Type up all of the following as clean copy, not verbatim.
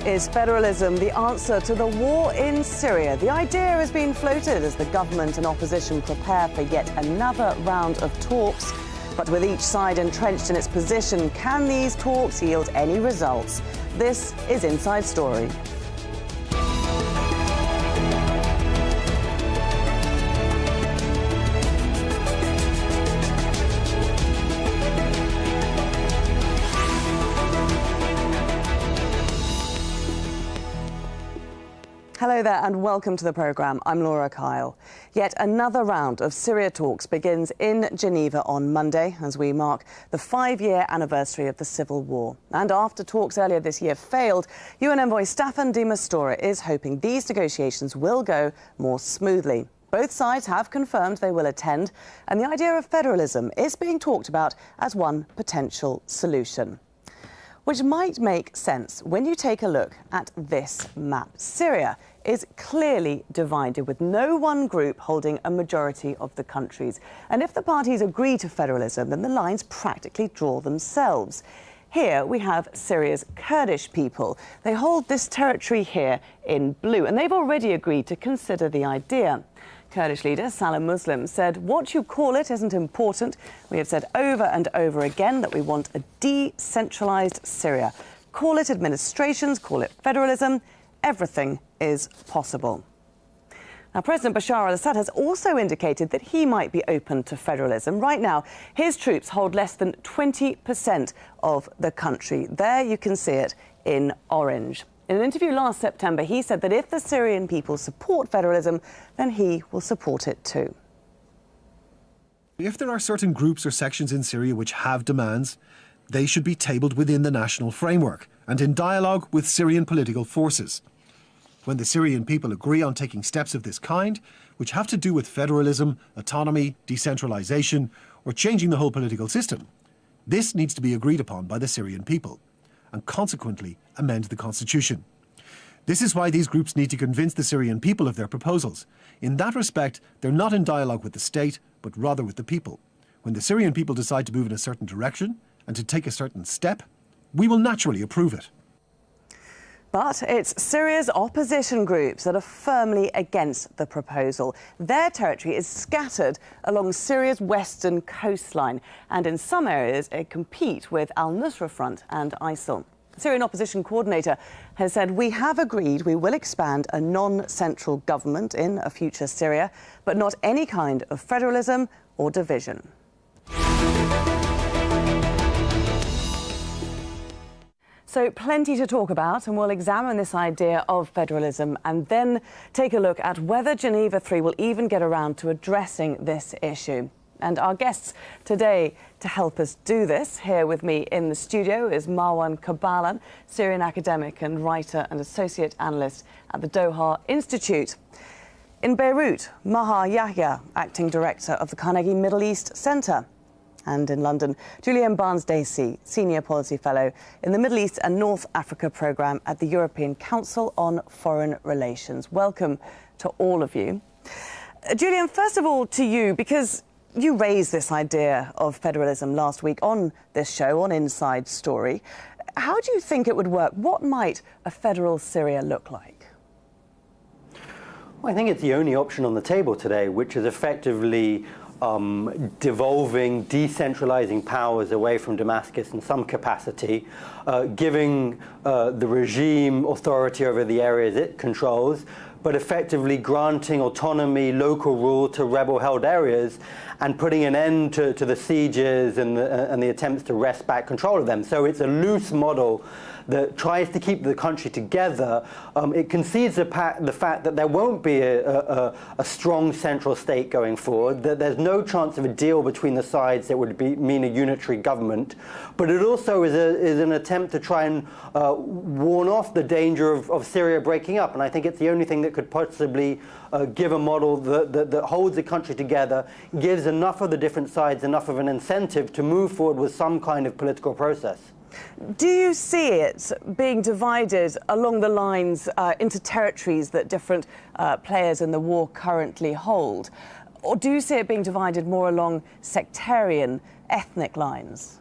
Is federalism the answer to the war in Syria? The idea has been floated as the government and opposition prepare for yet another round of talks. But with each side entrenched in its position, can these talks yield any results? This is Inside Story. Hello there and welcome to the programme. I'm Laura Kyle. Yet another round of Syria talks begins in Geneva on Monday as we mark the 5-year anniversary of the civil war. And after talks earlier this year failed, UN envoy Staffan de Mistura is hoping these negotiations will go more smoothly. Both sides have confirmed they will attend, and the idea of federalism is being talked about as one potential solution, which might make sense when you take a look at this map. Syria is clearly divided, with no one group holding a majority of the countries. And if the parties agree to federalism, then the lines practically draw themselves. Here we have Syria's Kurdish people. They hold this territory here in blue, and they've already agreed to consider the idea. Kurdish leader Salah Muslim said, "What you call it isn't important. We have said over and over again that we want a decentralised Syria. Call it administrations, call it federalism. Everything is possible." Now, President Bashar al-Assad has also indicated that he might be open to federalism. Right now, his troops hold less than 20% of the country. There you can see it in orange. In an interview last September, he said that if the Syrian people support federalism, then he will support it too. If there are certain groups or sections in Syria which have demands, they should be tabled within the national framework and in dialogue with Syrian political forces. When the Syrian people agree on taking steps of this kind, which have to do with federalism, autonomy, decentralisation, or changing the whole political system, this needs to be agreed upon by the Syrian people, and consequently amend the constitution. This is why these groups need to convince the Syrian people of their proposals. In that respect, they're not in dialogue with the state, but rather with the people. When the Syrian people decide to move in a certain direction and to take a certain step, we will naturally approve it. But it's Syria's opposition groups that are firmly against the proposal. Their territory is scattered along Syria's western coastline, and in some areas it competes with al-Nusra Front and ISIL. Syrian opposition coordinator has said, "We have agreed we will expand a non-central government in a future Syria, but not any kind of federalism or division." So plenty to talk about, and we'll examine this idea of federalism and then take a look at whether Geneva 3 will even get around to addressing this issue. And our guests today to help us do this, here with me in the studio, is Marwan Kabalan, Syrian academic and writer and associate analyst at the Doha Institute. In Beirut, Maha Yahya, acting director of the Carnegie Middle East Centre. And in London, Julien Barnes-Dacey, Senior Policy Fellow in the Middle East and North Africa Programme at the European Council on Foreign Relations. Welcome to all of you. Julien, first of all to you, because you raised this idea of federalism last week on this show, on Inside Story. How do you think it would work? What might a federal Syria look like? Well, I think it's the only option on the table today, which is effectively devolving, decentralizing powers away from Damascus in some capacity, giving the regime authority over the areas it controls, but effectively granting autonomy, local rule to rebel-held areas and putting an end to the sieges and the attempts to wrest back control of them. So it's a loose model that tries to keep the country together. It concedes the fact that there won't be a strong central state going forward, that there's no chance of a deal between the sides that would mean a unitary government. But it also is an attempt to try and warn off the danger of Syria breaking up. And I think it's the only thing that could possibly give a model that holds the country together, gives enough of the different sides enough of an incentive to move forward with some kind of political process. Do you see it being divided along the lines into territories that different players in the war currently hold? Or do you see it being divided more along sectarian, ethnic lines?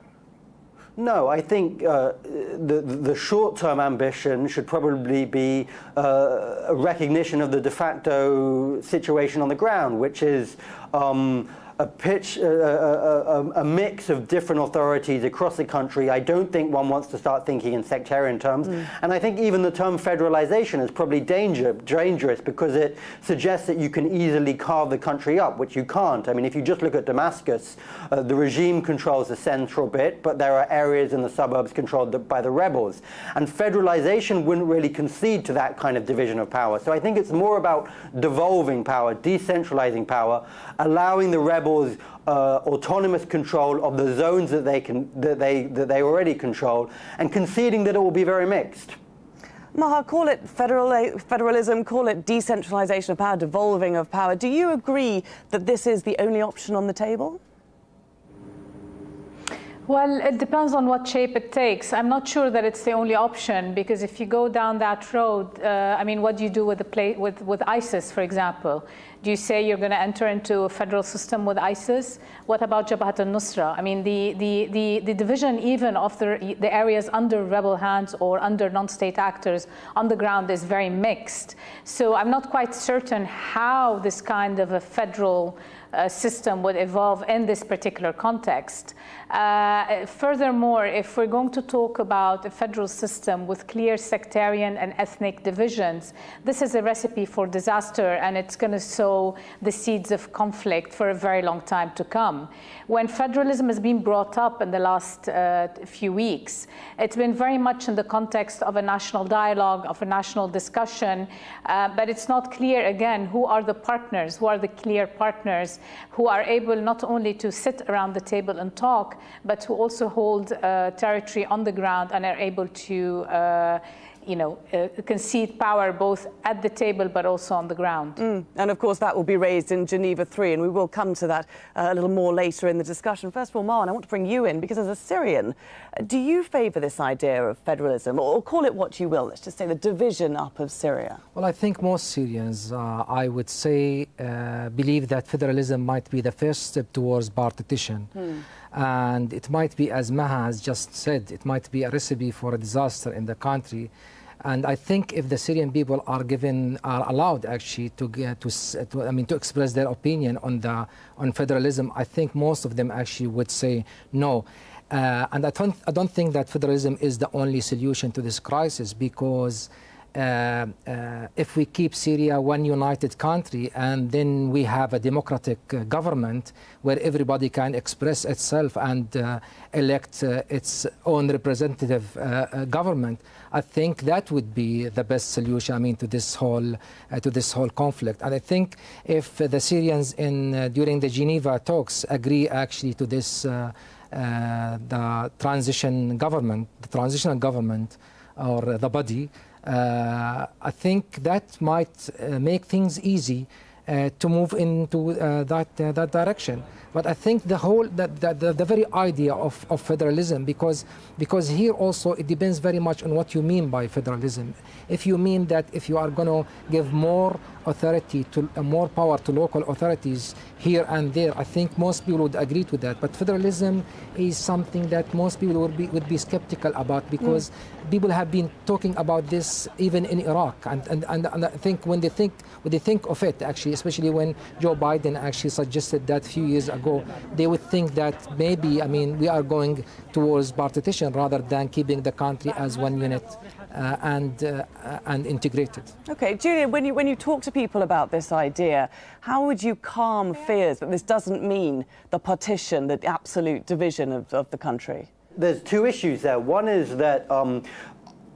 No, I think the short-term ambition should probably be a recognition of the de facto situation on the ground, which is a mix of different authorities across the country. I don't think one wants to start thinking in sectarian terms. And I think even the term federalization is probably dangerous because it suggests that you can easily carve the country up, which you can't. I mean, if you just look at Damascus, the regime controls the central bit, but there are areas in the suburbs controlled by the rebels. And federalization wouldn't really concede to that kind of division of power. So I think it's more about devolving power, decentralizing power, allowing the rebels autonomous control of the zones that they already control, and conceding that it will be very mixed. Maha, call it federalism, call it decentralization of power, devolving of power. Do you agree that this is the only option on the table? Well, it depends on what shape it takes. I'm not sure that it's the only option, because if you go down that road, I mean, what do you do with ISIS, for example? Do you say you're going to enter into a federal system with ISIS? What about Jabhat al-Nusra? I mean, the division even of the areas under rebel hands or under non-state actors on the ground is very mixed. So I'm not quite certain how this kind of a federal system would evolve in this particular context. Furthermore, if we're going to talk about a federal system with clear sectarian and ethnic divisions, this is a recipe for disaster, and it's going to sow the seeds of conflict for a very long time to come. When federalism has been brought up in the last few weeks, it's been very much in the context of a national dialogue, of a national discussion, but it's not clear, again, who are the partners, who are the clear partners, who are able not only to sit around the table and talk, but who also hold territory on the ground and are able to concede power both at the table but also on the ground. And of course that will be raised in Geneva 3, and we will come to that a little more later in the discussion. First of all, Marwan, I want to bring you in, because as a Syrian, do you favour this idea of federalism, or call it what you will, let's just say the division up of Syria? Well, I think most Syrians, I would say, believe that federalism might be the first step towards partition. And it might be, as Maha has just said, it might be a recipe for a disaster in the country. And I think if the Syrian people are allowed actually to express their opinion on federalism, I think most of them actually would say no. And I don't think that federalism is the only solution to this crisis, because if we keep Syria one united country and then we have a democratic government where everybody can express itself and elect its own representative government, I think that would be the best solution, I mean, to this whole conflict. And I think if the Syrians during the Geneva talks agree actually to this the transitional government or the body, I think that might make things easy to move into that direction. But I think the very idea of federalism, because here also it depends very much on what you mean by federalism. If you mean that if you are going to give more authority more power to local authorities here and there, I think most people would agree to that. But federalism is something that most people would be skeptical about, because people have been talking about this even in Iraq, and I think when they think of it, actually, especially when Joe Biden actually suggested that a few years ago, they would think that maybe, I mean, we are going towards partition rather than keeping the country as one unit and integrated. Okay, Julien, when you talk to people about this idea, how would you calm fears that this doesn't mean the partition, the absolute division of the country? There's two issues there. One is that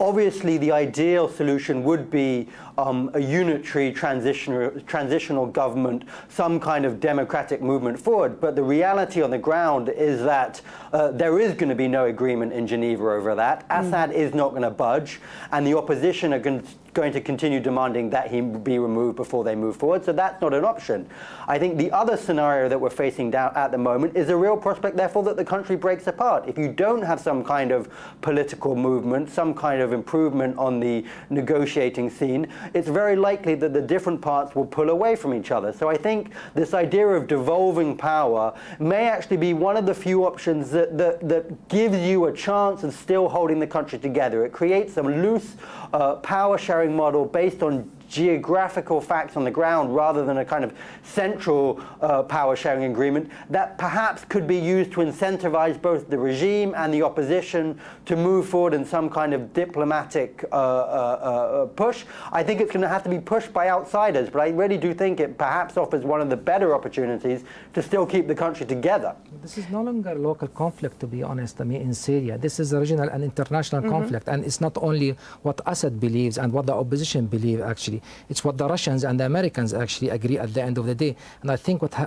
obviously the ideal solution would be a unitary transitional government, some kind of democratic movement forward. But the reality on the ground is that there is going to be no agreement in Geneva over that. Assad is not going to budge, and the opposition are going going to continue demanding that he be removed before they move forward. So that's not an option. I think the other scenario that we're facing down at the moment is a real prospect, therefore, that the country breaks apart. If you don't have some kind of political movement, some kind of improvement on the negotiating scene, it's very likely that the different parts will pull away from each other. So I think this idea of devolving power may actually be one of the few options that gives you a chance of still holding the country together. It creates some loose power-sharing model based on geographical facts on the ground rather than a kind of central power-sharing agreement that perhaps could be used to incentivize both the regime and the opposition to move forward in some kind of diplomatic push. I think it's going to have to be pushed by outsiders, but I really do think it perhaps offers one of the better opportunities to still keep the country together. This is no longer a local conflict, to be honest. I mean, in Syria, this is a regional and international conflict, and it's not only what Assad believes and what the opposition believe, actually. It's what the Russians and the Americans actually agree at the end of the day. And I think what they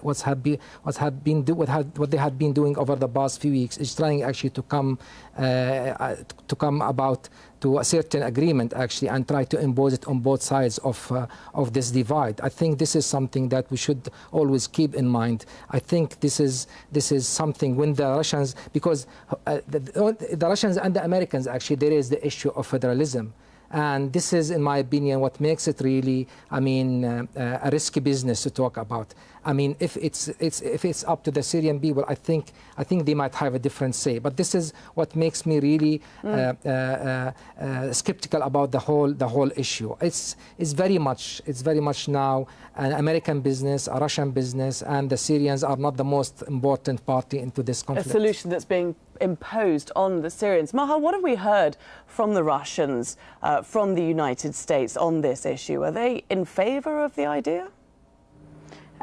have been doing over the past few weeks is trying actually to come about to a certain agreement, actually, and try to impose it on both sides of this divide. I think this is something that we should always keep in mind. I think this is something when the Russians, because the Russians and the Americans, actually, there is the issue of federalism. And this is, in my opinion, what makes it really, I mean, a risky business to talk about. I mean, if it's up to the Syrian people, I think they might have a different say. But this is what makes me really skeptical about the whole issue. It's very much now an American business, a Russian business, and the Syrians are not the most important party into this conflict. A solution that's being imposed on the Syrians. Maha, what have we heard from the Russians, from the United States on this issue? Are they in favour of the idea?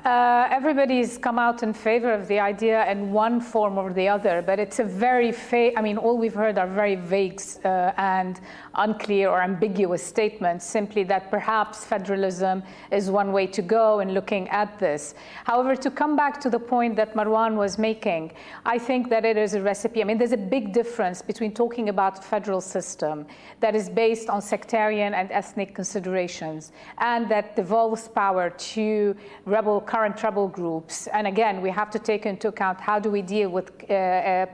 Everybody's come out in favor of the idea in one form or the other, but it's a very I mean, all we've heard are very vague and unclear or ambiguous statements, simply that perhaps federalism is one way to go in looking at this. However, to come back to the point that Marwan was making, I think that it is a recipe. I mean, there's a big difference between talking about a federal system that is based on sectarian and ethnic considerations and that devolves power to current rebel groups. And again, we have to take into account how do we deal with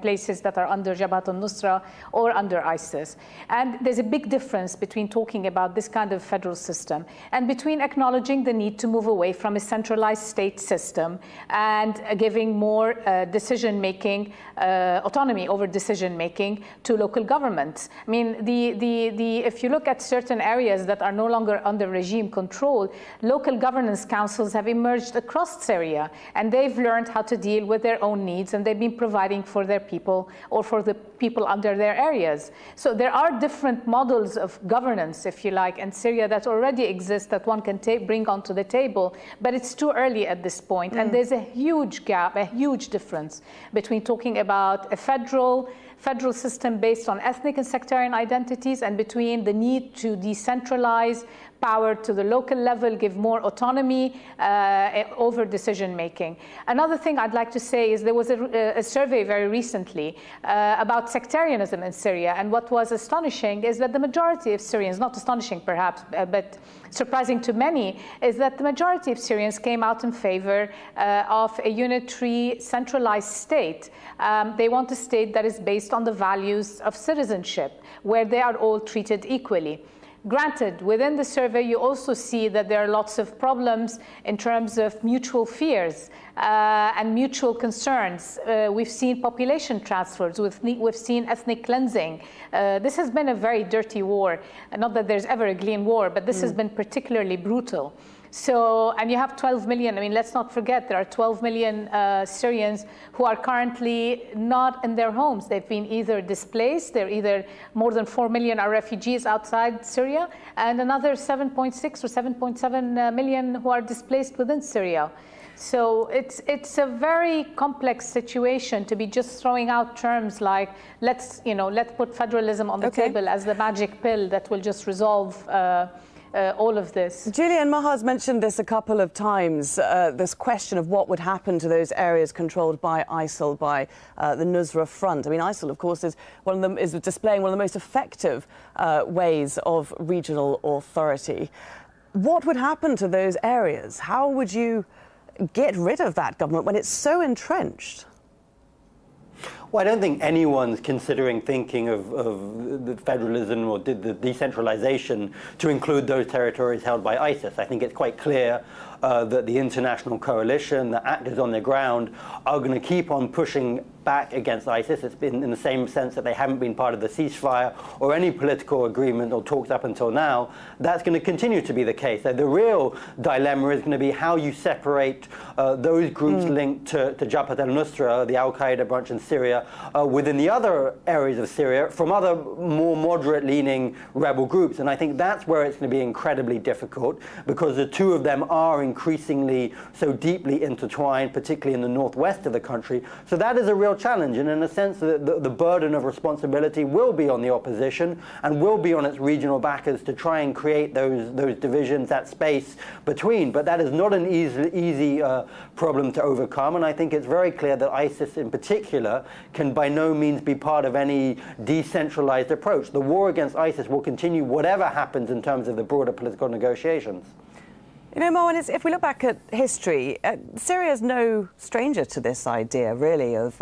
places that are under Jabhat al-Nusra or under ISIS. And there's a big difference between talking about this kind of federal system and between acknowledging the need to move away from a centralized state system and giving more decision-making, autonomy over decision-making to local governments. I mean, if you look at certain areas that are no longer under regime control, local governance councils have emerged across Syria, and they've learned how to deal with their own needs, and they've been providing for their people or for the people under their areas. So there are different models of governance, if you like, in Syria that already exist that one can bring onto the table, but it's too early at this point. And there's a huge gap, a huge difference between talking about a federal system based on ethnic and sectarian identities and between the need to decentralize power to the local level, give more autonomy over decision-making. Another thing I'd like to say is there was a survey very recently about sectarianism in Syria, and what was astonishing is that the majority of Syrians, not astonishing perhaps, but surprising to many, is that the majority of Syrians came out in favor of a unitary, centralized state. They want a state that is based on the values of citizenship, where they are all treated equally. Granted, within the survey, you also see that there are lots of problems in terms of mutual fears and mutual concerns. We've seen population transfers, we've seen ethnic cleansing. This has been a very dirty war. Not that there's ever a clean war, but this has been particularly brutal. So, and you have 12 million, I mean, let's not forget there are 12 million Syrians who are currently not in their homes. They've been either displaced, they're either more than 4 million are refugees outside Syria, and another 7.6 or 7.7 million who are displaced within Syria. So it's a very complex situation to be just throwing out terms like, let's put federalism on the table as the magic pill that will just resolve all of this. Julien, Maha's mentioned this a couple of times, this question of what would happen to those areas controlled by ISIL, by the Nusra Front. I mean, ISIL, of course, is displaying one of the most effective ways of regional authority. What would happen to those areas? How would you get rid of that government when it's so entrenched? Well, I don't think anyone's considering thinking of the federalism or the decentralization to include those territories held by ISIS. I think it's quite clear that the international coalition, the actors on the ground, are going to keep on pushing back against ISIS. It's been in the same sense that they haven't been part of the ceasefire or any political agreement or talks up until now. That's going to continue to be the case. So the real dilemma is going to be how you separate those groups linked to Jabhat al-Nusra, the al-Qaeda branch in Syria, within the other areas of Syria from other more moderate-leaning rebel groups. And I think that's where it's going to be incredibly difficult, because the two of them are increasingly so deeply intertwined, particularly in the northwest of the country. So that is a real challenge, and in a sense the burden of responsibility will be on the opposition and will be on its regional backers to try and create those divisions, that space between. But that is not an easy problem to overcome, and I think it's very clear that ISIS in particular can by no means be part of any decentralized approach. The war against ISIS will continue whatever happens in terms of the broader political negotiations. You know, Marwan, if we look back at history, Syria is no stranger to this idea, really, of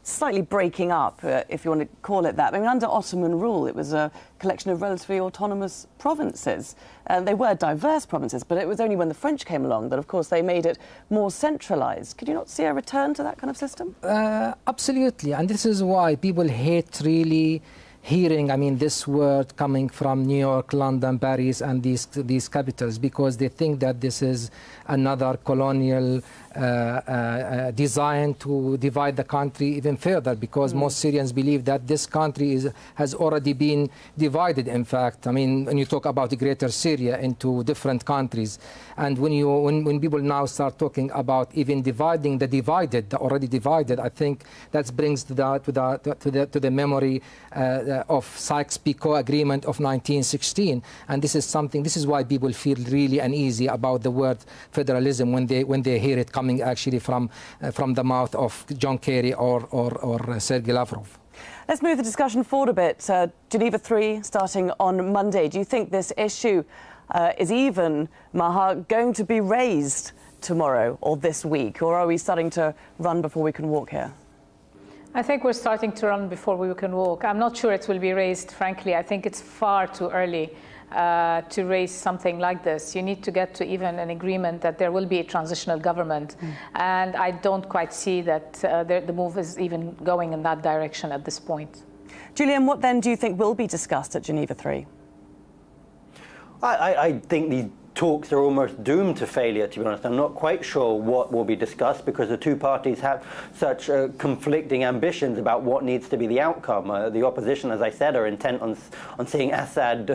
slightly breaking up, if you want to call it that. I mean, under Ottoman rule, it was a collection of relatively autonomous provinces. They were diverse provinces, but it was only when the French came along that, of course, they made it more centralised. Could you not see a return to that kind of system? Absolutely, and this is why people hate really hearing, I mean, this word coming from New York, London, Paris, and these capitals, because they think that this is another colonial design to divide the country even further, because most Syrians believe that this country has already been divided, in fact. I mean, when you talk about Greater Syria into different countries, and when people now start talking about even dividing the divided, the already divided, I think that brings to the memory of Sykes-Picot Agreement of 1916, and this is why people feel really uneasy about the word federalism when they hear it coming actually from the mouth of John Kerry or Sergei Lavrov. Let's move the discussion forward a bit. Geneva 3 starting on Monday. Do you think this issue is even, Maha, going to be raised tomorrow or this week, or are we starting to run before we can walk here? I think we're starting to run before we can walk. I'm not sure it will be raised, frankly. I think it's far too early to raise something like this. You need to get to even an agreement that there will be a transitional government. And I don't quite see that the move is even going in that direction at this point. Julien, what then do you think will be discussed at Geneva 3? I think the talks are almost doomed to failure, to be honest. I'm not quite sure what will be discussed, because the two parties have such conflicting ambitions about what needs to be the outcome. The opposition, as I said, are intent on seeing Assad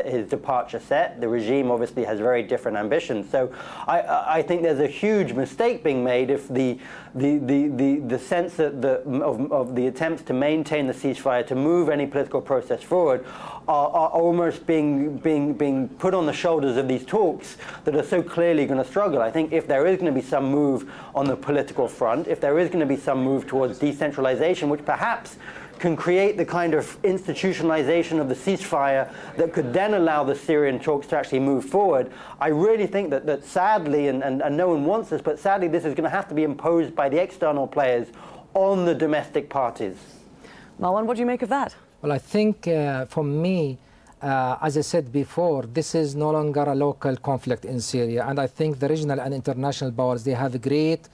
his departure set. The regime obviously has very different ambitions. So I think there's a huge mistake being made if the sense that of the attempts to maintain the ceasefire, to move any political process forward, are almost being put on the shoulders of these talks that are so clearly going to struggle. I think if there is going to be some move on the political front, if there is going to be some move towards decentralization, which perhaps can create the kind of institutionalization of the ceasefire that could then allow the Syrian talks to actually move forward, I really think that sadly, and no one wants this, but sadly this is going to have to be imposed by the external players on the domestic parties. Marwan, what do you make of that? Well, I think for me, as I said before, this is no longer a local conflict in Syria, and I think the regional and international powers, they have a great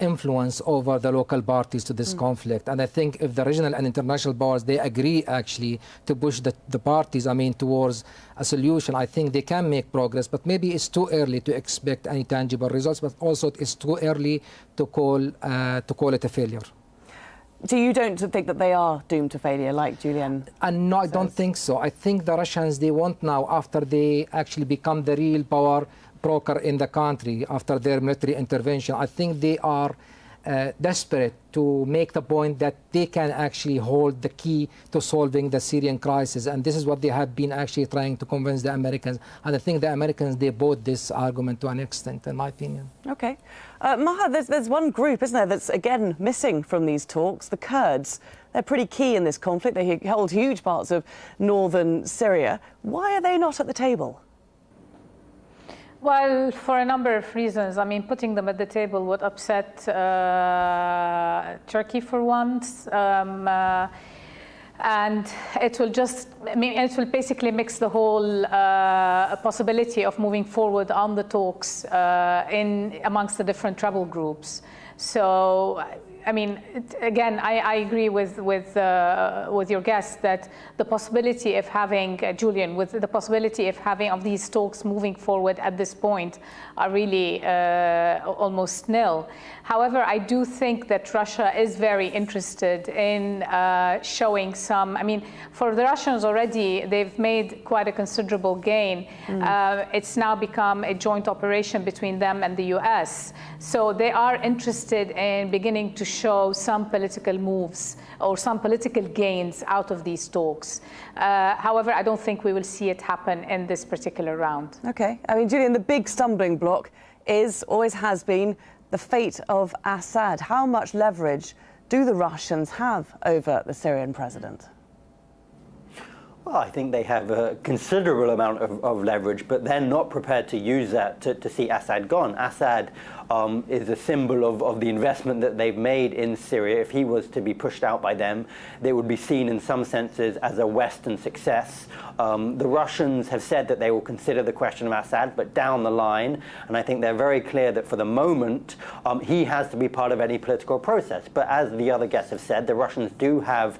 influence over the local parties to this conflict. And I think if the regional and international powers, they agree actually to push the parties, I mean, towards a solution, I think they can make progress. But maybe it's too early to expect any tangible results, but also it's too early to call it a failure. So you don't think that they are doomed to failure, like Julien No, I don't think so. I think the Russians, they want now, after they actually become the real power broker in the country, after their military intervention, I think they are desperate to make the point that they can actually hold the key to solving the Syrian crisis. And this is what they have been actually trying to convince the Americans. And I think the Americans, they bought this argument to an extent, in my opinion. OK. Maha, there's one group, isn't there, that's, again, missing from these talks, the Kurds. They're pretty key in this conflict. They hold huge parts of northern Syria. Why are they not at the table? Well, for a number of reasons. I mean, putting them at the table would upset Turkey for once. And it will just, I mean, it will basically mix the whole possibility of moving forward on the talks amongst the different trouble groups. So, I mean, again, I agree with your guest that the possibility of having, Julien, with the possibility of these talks moving forward at this point are really almost nil. However, I do think that Russia is very interested in showing some, I mean, for the Russians already, they've made quite a considerable gain. It's now become a joint operation between them and the US. So they are interested in beginning to show some political moves or some political gains out of these talks. However, I don't think we will see it happen in this particular round. OK. I mean, Julien, the big stumbling block always has been the fate of Assad. How much leverage do the Russians have over the Syrian president? Well, I think they have a considerable amount of leverage, but they're not prepared to use that to see Assad gone. Assad is a symbol of the investment that they've made in Syria. If he was to be pushed out by them, they would be seen in some senses as a Western success. The Russians have said that they will consider the question of Assad, but down the line, and I think they're very clear that for the moment, he has to be part of any political process. But as the other guests have said, the Russians do have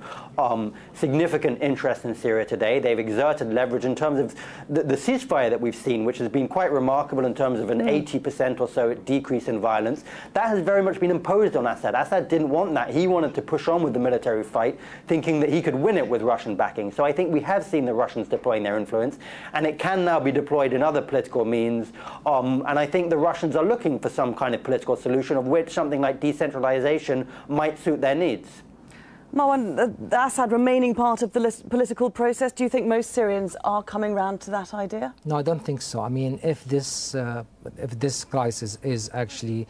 significant interest in Syria today. They've exerted leverage in terms of the ceasefire that we've seen, which has been quite remarkable in terms of an 80% or so decrease in violence. That has very much been imposed on Assad. Assad didn't want that. He wanted to push on with the military fight, thinking that he could win it with Russian backing. So I think we have seen the Russians deploying their influence, and it can now be deployed in other political means. And I think the Russians are looking for some kind of political solution, of which something like decentralization might suit their needs. Marwan, the Assad remaining part of the political process, do you think most Syrians are coming round to that idea? No, I don't think so. I mean, if this crisis is actually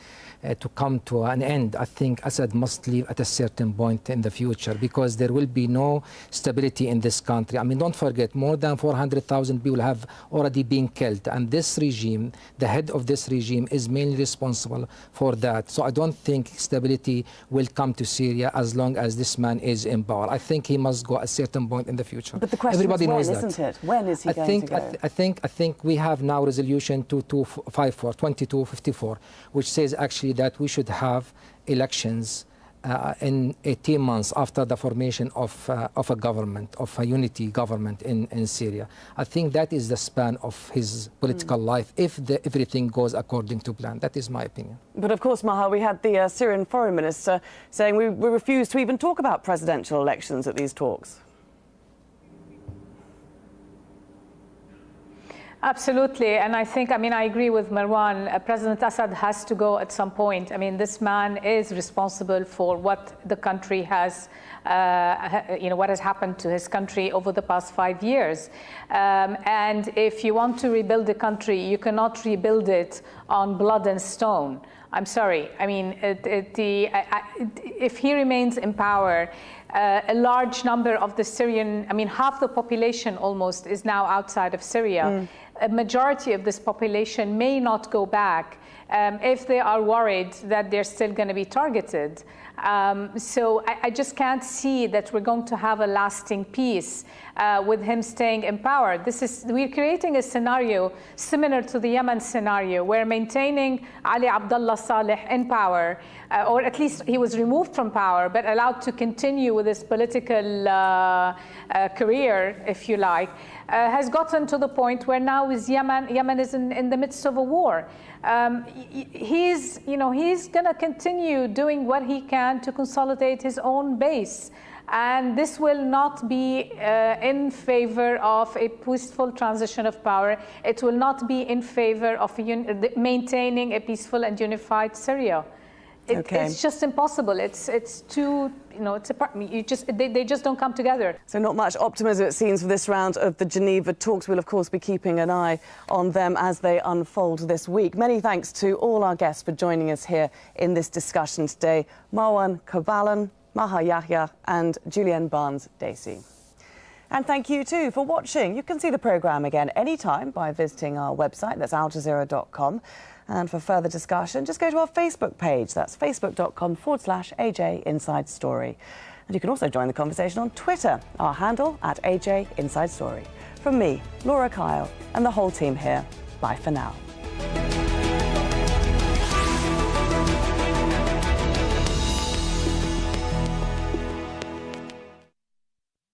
to come to an end, I think Assad must leave at a certain point in the future, because there will be no stability in this country. I mean, don't forget, more than 400,000 people have already been killed, and this regime, the head of this regime, is mainly responsible for that. So I don't think stability will come to Syria as long as this man is in power. I think he must go at a certain point in the future. But the question Everybody is when, knows isn't that. it? When is he going to go? I think we have now resolution 2254, which says actually that we should have elections in 18 months after the formation of a government, of a unity government in Syria. I think that is the span of his political life, if everything goes according to plan. That is my opinion. But of course, Maha, we had the Syrian foreign minister saying we refuse to even talk about presidential elections at these talks. Absolutely, and I think, I mean, I agree with Marwan. President Assad has to go at some point. I mean, this man is responsible for what the country has, what has happened to his country over the past 5 years. And if you want to rebuild the country, you cannot rebuild it on blood and stone. I'm sorry. I mean, if he remains in power, a large number of the Syrian, I mean, half the population almost is now outside of Syria. A majority of this population may not go back if they are worried that they're still going to be targeted. So I just can't see that we're going to have a lasting peace with him staying in power. We're creating a scenario similar to the Yemen scenario, where maintaining Ali Abdullah Saleh in power, or at least he was removed from power, but allowed to continue with his political career, if you like, has gotten to the point where now Yemen is in the midst of a war. He's going to continue doing what he can to consolidate his own base. And this will not be in favor of a peaceful transition of power. It will not be in favor of maintaining a peaceful and unified Syria. It's just impossible. It's too, they just don't come together. So not much optimism, it seems, for this round of the Geneva talks. We'll, of course, be keeping an eye on them as they unfold this week. Many thanks to all our guests for joining us here in this discussion today. Marwan Kabalan, Maha Yahya and Julien Barnes-Dacey. And thank you, too, for watching. You can see the programme again anytime by visiting our website. That's aljazeera.com. And for further discussion, just go to our Facebook page. That's facebook.com/AJ Inside Story. And you can also join the conversation on Twitter, our handle @AJ Inside Story. From me, Laura Kyle, and the whole team here, bye for now.